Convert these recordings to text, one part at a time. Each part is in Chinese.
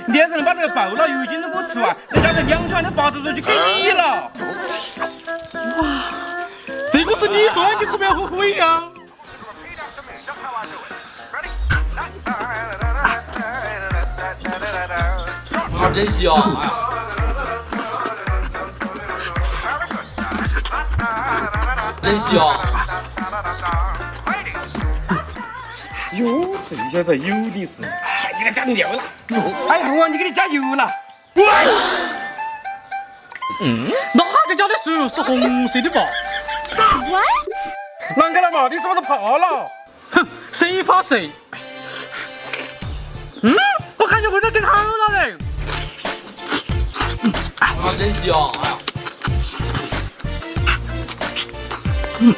你要是能把这个爆了油精都给我出啊，那加成2串的发射出去给你了。哇，这个是你说的，你可不要后悔呀！啊，真香！哎呀，真香！哟，这小子有的是，再给他加料了。哎呀，我忘记给你加油了。哪个家的水是红色的吧？ What？ 啷个了嘛？你是不是怕了？哼，谁怕谁？我感觉味道更好了嘞！啊，真香！哎呀，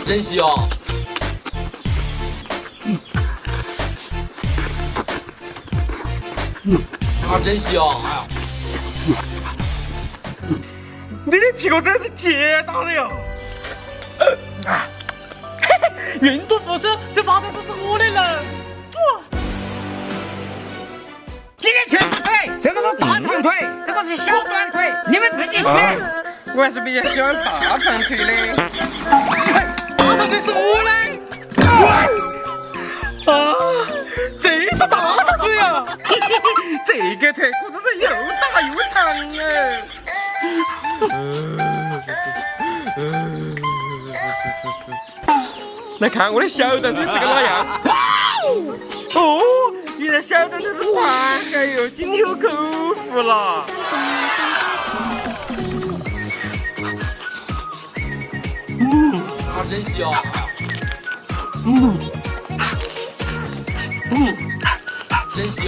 真香！啊，真香！哎呀，你的屁股真是铁打的呀！运毒副手，这发展不是我的人。这个全是腿，这个是大长腿，这个是小短腿，你们自己选。我还是比较喜欢大长腿的。大长腿是我的。啊，这是大长腿啊！这个腿可真是又大又长哎！来看我的小短腿是个哪样？哦，原来小短腿是盘海哟，今天有口福了。啊，真香！真香！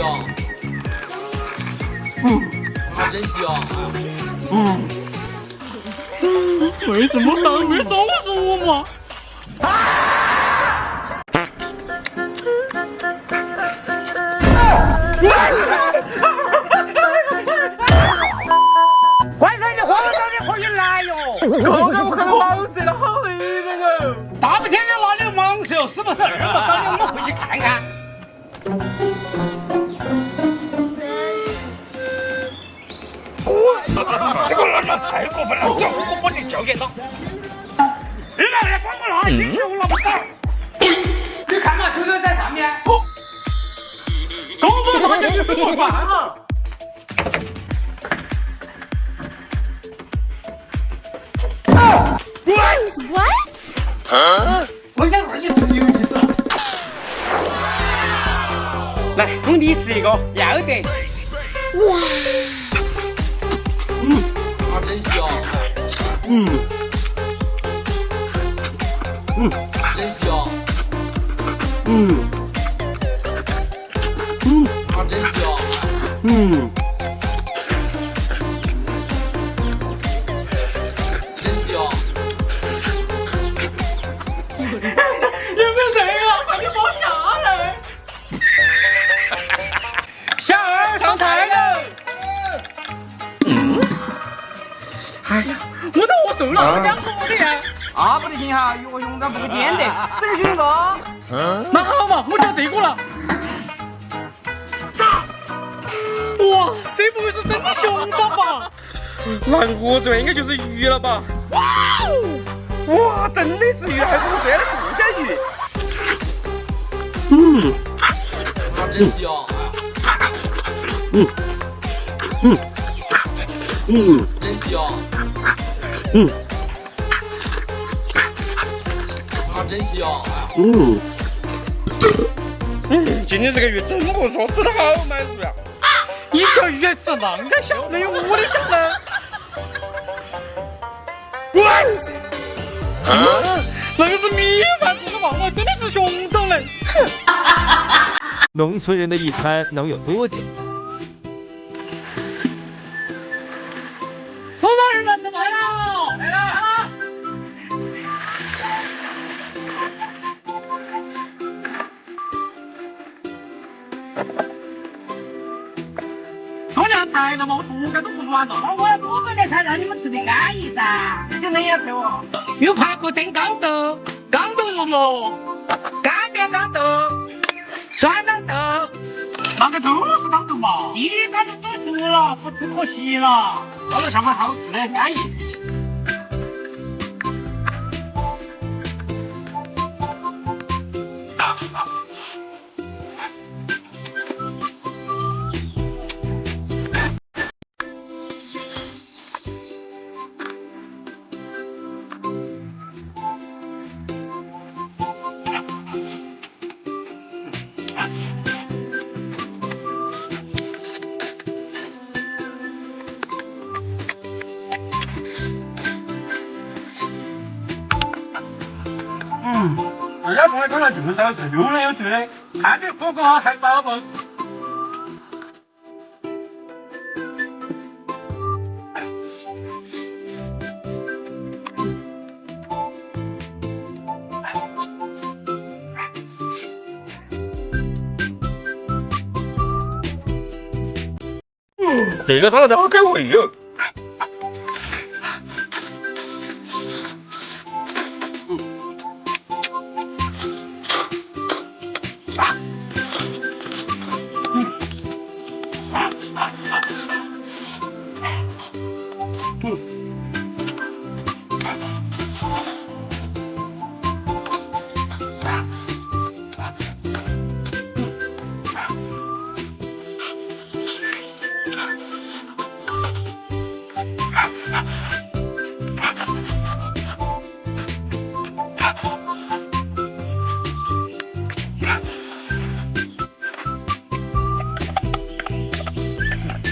啊，真香！为什么单位总是我嘛？怪兽你活着你可以来哟！刚刚我看到老色了，好黑人哦！大白天的那流氓兽是不是2个3的？我们回去看看。这个老娘太过分了，我把你交给他。你来帮我拿进去，我拿不到。你看嘛，球球在上面。公布发现你是我管了。What？ 我想玩些自由机子。来，兄弟吃一个，要得。哇！啊，真香！真香！啊，真香！真香！有没有人啊？快点放下来！小二上台了。哎呀，我都饿瘦了，2个我的呀！啊，不得行哈，与我勇敢不可兼得，只能选一个。那好嘛，我挑这个了。哇，这不会是真的熊掌吧？那我这应该就是鱼了吧？哇，真的是鱼，还是我最爱的附加鱼。啊，真香！真香！啊，真香！今天这个鱼真不错，吃得好满足呀。一条鱼还吃那个小，没有我的小呢。那个是米饭做的嘛，我真的是熊掌嘞！农村人的一餐能有多久？所有人们都来了，来了！多凉菜了嘛，我肚干都不暖了。我要多做点菜让你们吃得安逸噻。就那样陪我。有排骨蒸缸豆，缸豆鹅馍，干煸缸豆，酸奶豆，那个都是当豆嘛，一竿子都得了，不吐可惜了。到了上面好吃的安逸。人家朋友刚才就是这又冷又热的，看着火锅还饱饱。这个汤头好开胃哟。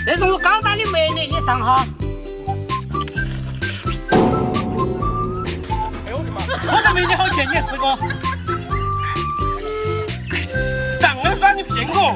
这是我刚打的梅呢，你上哈。哎呦我的妈！我这梅子好甜，你吃过？当然噻，你骗我！